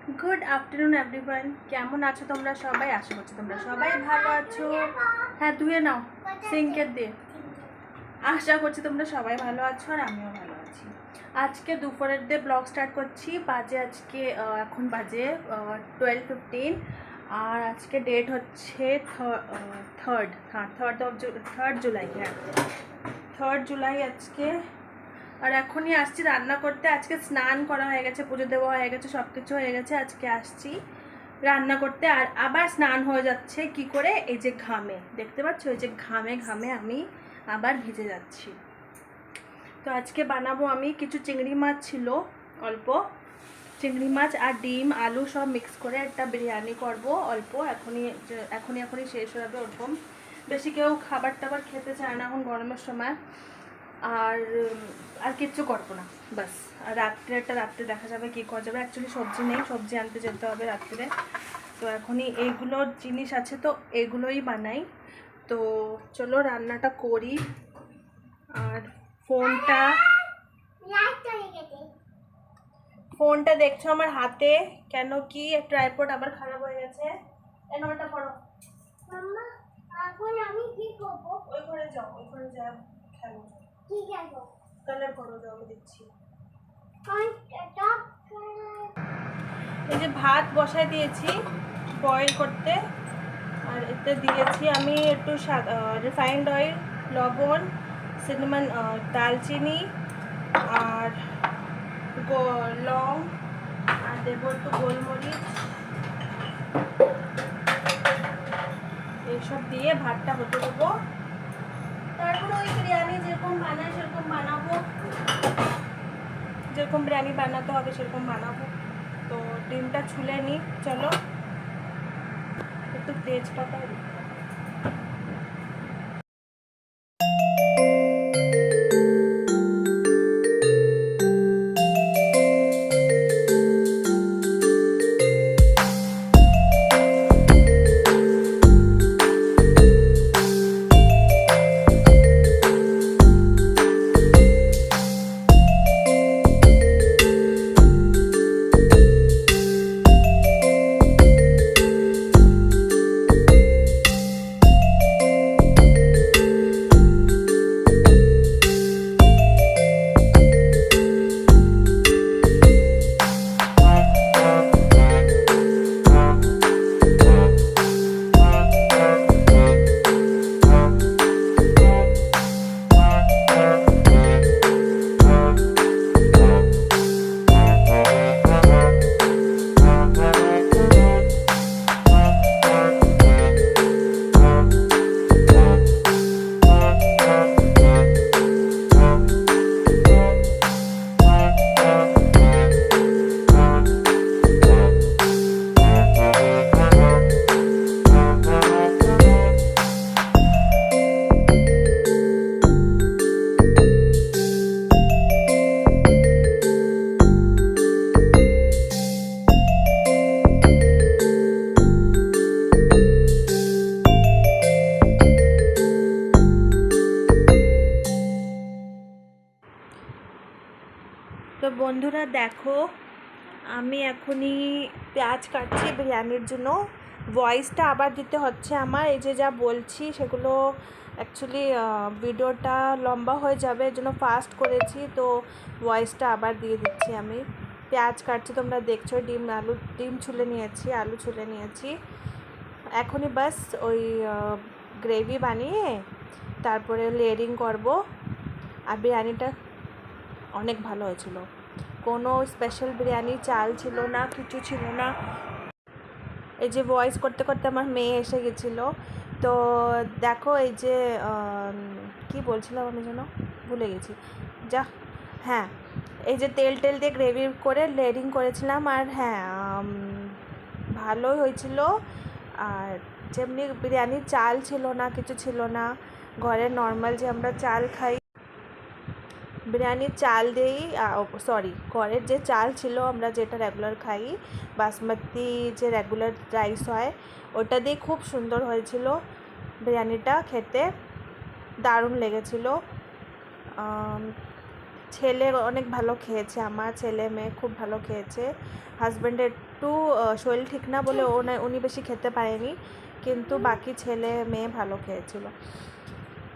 Good afternoon everyone. কেমন আছো তোমরা সবাই? আশা করছি তোমরা সবাই ভালো আছো। হ্যাঁ ধুয়ে নাও সিঙ্কের দিয়ে। আশা করছি তোমরা সবাই ভালো আছো আর আমিও ভালো আছি। আজকে দুপুরের দিয়ে ব্লগ স্টার্ট করছি। বাজে আজকে এখন বাজে 12:15 আর আজকে ডেট হচ্ছে থার্ড জুলাই। হ্যাঁ 3rd জুলাই আজকে। আর এখনই আসছি রান্না করতে। আজকে স্নান করা হয়ে গেছে, পুজো দেওয়া হয়ে গেছে, সব কিছু হয়ে গেছে। আজকে আসছি রান্না করতে আর আবার স্নান হয়ে যাচ্ছে কি করে, এই যে ঘামে দেখতে পাচ্ছ, এই যে ঘামে ঘামে আমি আবার ভিজে যাচ্ছি। তো আজকে বানাবো আমি কিছু চিংড়ি মাছ ছিল, অল্প চিংড়ি মাছ আর ডিম আলু সব মিক্স করে একটা বিরিয়ানি করব অল্প। এখনই শেষ হয়ে যাবে। ওরকম বেশি কেউ খাবার টাবার খেতে চায় না এখন গরমের সময়। আর আর কিচ্ছু করবো না বাস। আর রাত্রে দেখা যাবে কী করা যাবে। অ্যাকচুয়ালি সবজি নেই, সবজি আনতে যেতে হবে রাত্রে। তো এখনই এইগুলো জিনিস আছে তো এগুলোই বানাই। তো চলো রান্নাটা করি। আর ফোনটা দেখছো আমার হাতে, কেন কি ট্রাইপড আবার খারাপ হয়ে গেছে। ওটা করো মাম্মা। এখন আমি কি করব? ওই ঘরে যাও খেলো। ঠিক আছে কালার করো, যাও আমি দিচ্ছি। এই যে ভাত বসায় দিয়েছি বয়েল করতে, আর এতে দিয়েছি আমি একটু রিফাইন্ড অয়েল, লবণ, সিনেমন, দালচিনি আর লং, আর দেবো একটু গোলমরিচ। এইসব দিয়ে ভাতটা হতে দেবো। তারপরে ওই বিরিয়ানি যেরকম বানাই সেরকম বানাবো, যেরকম বিরিয়ানি বানাতে হবে সেরকম বানাবো। তো ডিমটা ছুলে নিই। চলো একটু তেজপাতা দিই। তো বন্ধুরা দেখো, আমি এখনই পেঁয়াজ কাটছি বিরিয়ানির জন্য। ভয়েসটা আবার দিতে হচ্ছে আমার, এই যে যা বলছি সেগুলো অ্যাকচুয়ালি ভিডিওটা লম্বা হয়ে যাবে, এর জন্য ফাস্ট করেছি। তো ভয়েসটা আবার দিয়ে দিচ্ছি। আমি পেঁয়াজ কাটছি, তোমরা দেখছো। ডিম ছুলে নিয়েছি, আলু ছুলে নিয়েছি। এখনই বাস ওই গ্রেভি বানিয়ে তারপরে লেয়ারিং করব। আর বিরিয়ানিটা অনেক ভালো হয়েছিল, কোনো স্পেশাল বিরিয়ানি চাল ছিল না, কিছু ছিল না। এই যে ভয়েস করতে করতে আমার মেয়ে এসে গেছিলো। তো দেখো এই যে কি বলছিলাম আমি যেন ভুলে গেছি। হ্যাঁ এই যে তেল দিয়ে গ্রেভি করে লেয়ারিং করেছিলাম। আর হ্যাঁ ভালোই হয়েছিল। আর যেমনি বিরিয়ানির চাল ছিল না, কিছু ছিল না, ঘরের নর্মাল যে আমরা চাল খাই বিরিয়ানির চাল দিয়েই, ঘরের যে চাল ছিল আমরা যেটা রেগুলার খাই, বাসমতি যে রেগুলার রাইস হয়, ওটা দিয়ে খুব সুন্দর হয়েছিল বিরিয়ানিটা। খেতে দারুণ লেগেছিল। ছেলে অনেক ভালো খেয়েছে, আমার ছেলে মেয়ে খুব ভালো খেয়েছে। হাজব্যান্ডের একটু শরীর ঠিক না বলে উনি বেশি খেতে পারেনি, কিন্তু বাকি ছেলে মেয়ে ভালো খেয়েছিল।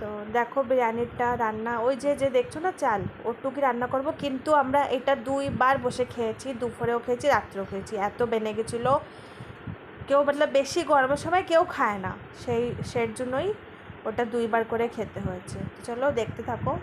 তো দেখো বিরিয়ানিটা রান্না, ওই যে যে দেখছো না চাল, ওটুকুই রান্না করব, কিন্তু আমরা এটা 2বার বসে খেয়েছি, দুপুরেও খেয়েছি, রাত্রেও খেয়েছি, এত বেনে গেছিলো। কেউ বেশি গরমের সময় কেউ খায় না, সেই জন্যই ওটা 2বার করে খেতে হয়েছে। চলো দেখতে থাকো।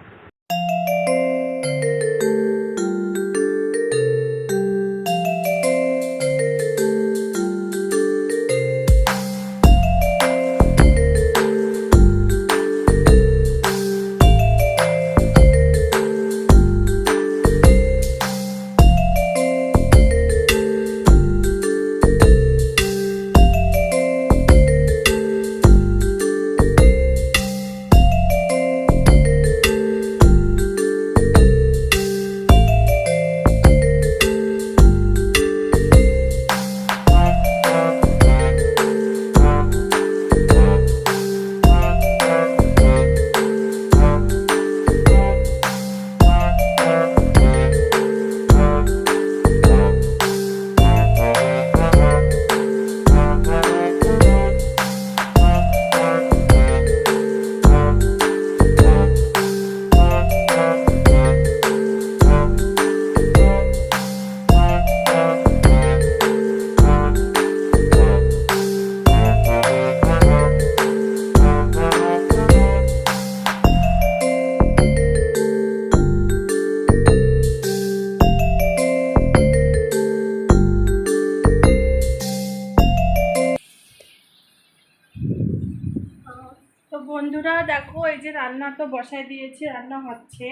তো বন্ধুরা দেখো, এই যে রান্না তো বসায় দিয়েছি, রান্না হচ্ছে।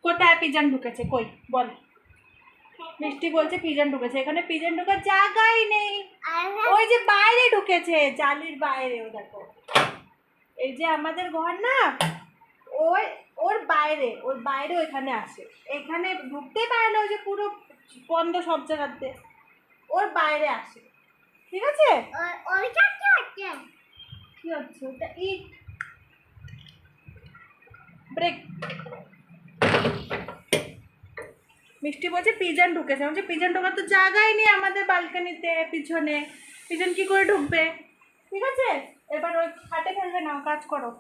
কোথায় পিজন ঢুকেছে, কই বল। মিষ্টি বলছে পিজন ঢুকেছে, এখানে পিজন ঢোকার জায়গাই নেই, ওই যে বাইরে ঢুকেছে, জালির বাইরে। ও দেখো, এই যে আমাদের ঘর না, ওই ওর বাইরে ওইখানে আসে, এখানে ঢুকতেই পারে না, ওই যে পুরো বন্ধ সব জায়গাতে, ওর বাইরে আসে। ঠিক আছে, কি হচ্ছে ওটা, ইট ব্রেক। মিষ্টি বলছে পিজন ঢুকেছে, বলছে পিজন ঢোকার তো জায়গাই নেই আমাদের বালকানিতে, পিছনে পিজন কি করে ঢুকবে। ঠিক আছে, এবার ওই খাটে ফেলবে না, কাজ করো।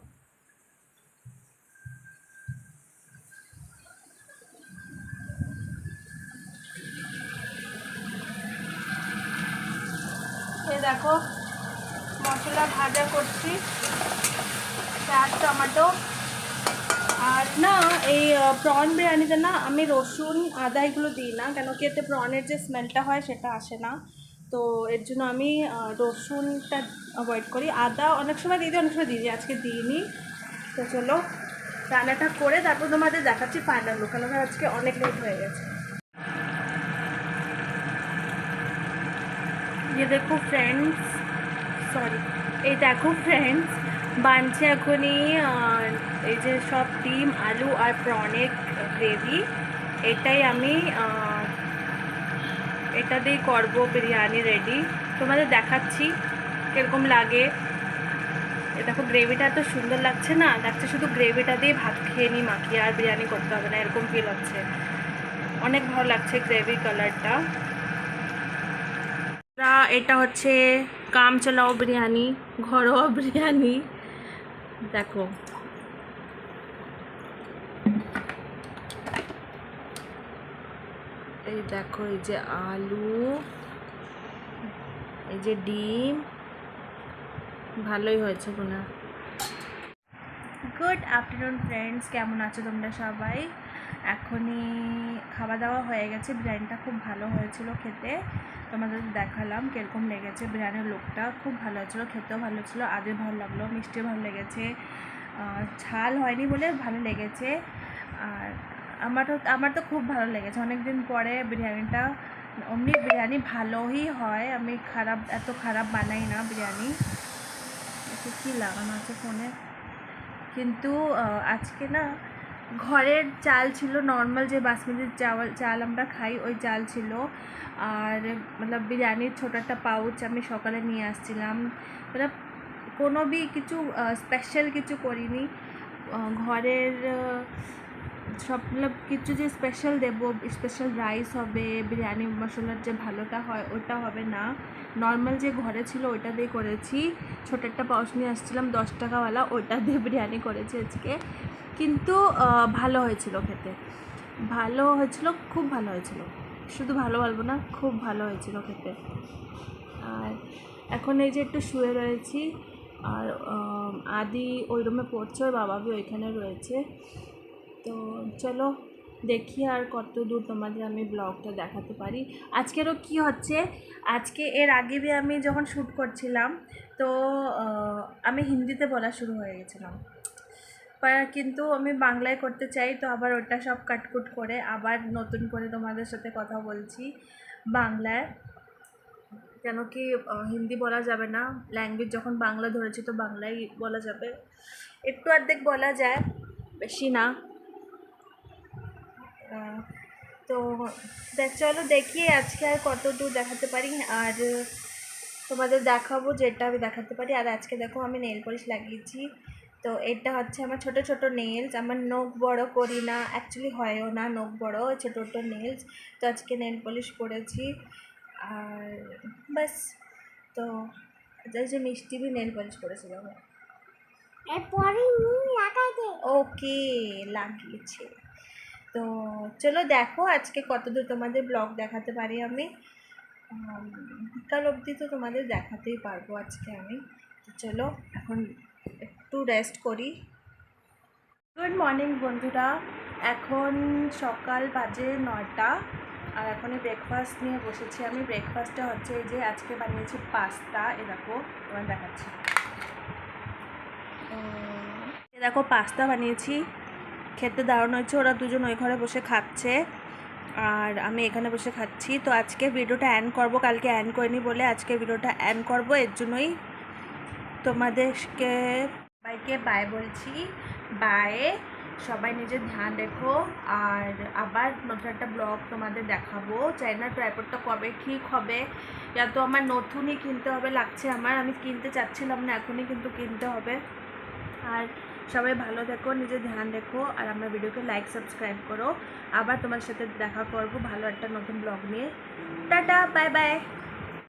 দেখো মশলা ভাজা করছি, পেঁয়াজ টমেটো। আর না, এই প্রন বিরিয়ানিতে না আমি রসুন আদা এগুলো দিই না, কেন কি এতে প্রনের যে স্মেলটা হয় সেটা আসে না। তো এর জন্য আমি রসুনটা অ্যাভয়েড করি। আদা অনেক সময় দিই, অনেক সময় দিই, আজকে দিইনি। তো চলো রান্নাটা করে তারপর তোমাদের দেখাচ্ছি ফাইনাল লুক, কেন আজকে অনেক লেট হয়ে গেছে। ये देखो फ्रेंड्स, সরি, এই দেখো ফ্রেন্ডস, বানছে এখনই এই যে সব ডিম আলু আর প্রনের গ্রেভি, এটাই আমি এটা দিয়ে করবো বিরিয়ানি রেডি। তোমাদের দেখাচ্ছি কীরকম লাগে। এ দেখো গ্রেভিটা এত সুন্দর লাগছে না, লাগছে শুধু গ্রেভিটা দিয়ে ভাত খেয়ে নিই মাখিয়ে, আর বিরিয়ানি করতে হবে না, এরকম ফিল হচ্ছে। অনেক ভালো লাগছে গ্রেভি কালারটা। এটা হচ্ছে কাম চালাও বিরিয়ানি, ঘরোয়া বিরিয়ানি। দেখো এই দেখো, এই যে আলু, এই যে ডিম, ভালোই হয়েছে গুনা। গুড আফটারনুন ফ্রেন্ডস, কেমন আছো তোমরা সবাই? এখনই খাওয়া দাওয়া হয়ে গেছে, বিরিয়ানিটা খুব ভালো হয়েছিল খেতে, তোমাদের দেখালাম কীরকম লেগেছে। বিরিয়ানির লুকটা খুব ভালো হয়েছিলো, খেতেও ভালো ছিল, আগে ভালো লাগলো, মিষ্টিও ভালো লেগেছে, ঝাল হয়নি বলে ভালো লেগেছে। আর আমার তো খুব ভালো লেগেছে, অনেক দিন পরে বিরিয়ানিটা। অমনি বিরিয়ানি ভালোই হয়, আমি এত খারাপ বানাই না বিরিয়ানি। একটু কী লাগানো আছে ফোনে, কিন্তু আজকে না ঘরের চাল ছিল, নর্মাল যে বাসমতি চাল আমরা খাই ওই চাল ছিল। আর বিরিয়ানির ছোটো একটা পাউচ আমি সকালে নিয়ে আসছিলাম, কোনো কিছু স্পেশাল কিছু করিনি, ঘরের সব মতলব কিছু যে স্পেশাল দেবো, স্পেশাল রাইস হবে, বিরিয়ানি মশলার যে ভালোটা হয় ওটা হবে না, নর্মাল যে ঘরে ছিল ওইটা দিয়ে করেছি। ছোটো একটা পাউচ নিয়ে আসছিলাম 10 টাকাওয়ালা, ওইটা দিয়ে বিরিয়ানি করেছি আজকে। কিন্তু ভালো হয়েছিল খেতে, ভালো হয়েছিল, খুব ভালো হয়েছিল, শুধু ভালো বলবো না, খুব ভালো হয়েছিল খেতে। আর এখন এই যে একটু শুয়ে রয়েছি, আর আদি ওই রুমে পড়ছে, ওর বাবাবি ওইখানে রয়েছে। তো চলো দেখি আর কত দূর তোমাদের আমি ব্লগটা দেখাতে পারি। আজকেরও কি হচ্ছে, আজকে এর আগে আমি যখন শ্যুট করছিলাম তো আমি হিন্দিতে বলা শুরু হয়ে গেছিলাম, কিন্তু আমি বাংলায় করতে চাই, তো আবার ওটা সব কাটকুট করে আবার নতুন করে তোমাদের সাথে কথা বলছি বাংলায়, কেন কি হিন্দি বলা যাবে না, ল্যাঙ্গুয়েজ যখন বাংলা ধরেছি তো বাংলাই বলা যাবে, একটু অর্ধেক বলা যায়, বেশি না। তো চলো দেখি আজকে আর কত দূর দেখাতে পারি, আর তোমাদের দেখাবো যেটা আমি দেখাতে পারি। আর আজকে দেখো আমি নেল পলিশ লাগিয়েছি, তো এটা হচ্ছে আমার ছোট ছোট নেলস, আমার নখ বড় করি না, অ্যাকচুয়ালি হয়ও না নখ বড়, ছোটো ছোটো নেলস। তো আজকে নেল পলিশ করেছি, আর বাস। তো যে মিষ্টি भी নেল পলিশ করেছিল, ওকে লাগিয়েছে। তো চলো দেখো আজকে কত দূর তোমাদের ব্লগ দেখাতে পারি আমি, বিকাল অবধি তো তোমাদের দেখাতেই পারবো আজকে আমি। তো চলো এখন একটু রেস্ট করি। গুড মর্নিং বন্ধুরা, এখন সকাল বাজে 9টা, আর এখনই ব্রেকফাস্ট নিয়ে বসেছি আমি। ব্রেকফাস্টটা হচ্ছে এই যে আজকে বানিয়েছি পাস্তা, এ দেখো তোমার দেখাচ্ছি, এ দেখো পাস্তা বানিয়েছি, খেতে দারুণ হয়েছে। ওরা দুজন ওই ঘরে বসে খাচ্ছে আর আমি এখানে বসে খাচ্ছি। তো আজকে ভিডিওটা অ্যান্ড করবো, কালকে অ্যান্ড করিনি বলে আজকে ভিডিওটা অ্যান্ড করবো, এর জন্যই তোমাদেরকে সবাইকে বাই বলছি। বাই, সবাই নিজের ধ্যান রেখো, আর আবার নতুন একটা ব্লগ তোমাদের দেখাবো। চাইনার ট্রাইপডটা কবে ঠিক হবে, ইয়া তো আমার নতুনই কিনতে হবে লাগছে আমার, আমি কিনতে চাচ্ছিলাম না, এখনই কিন্তু কিনতে হবে। আর সবাই ভালো থেকো, নিজের ধ্যান রেখো, আর আমার ভিডিওকে লাইক সাবস্ক্রাইব করো। আবার তোমার সাথে দেখা করবো ভালো একটা নতুন ব্লগ নিয়ে। Tata, bye bye.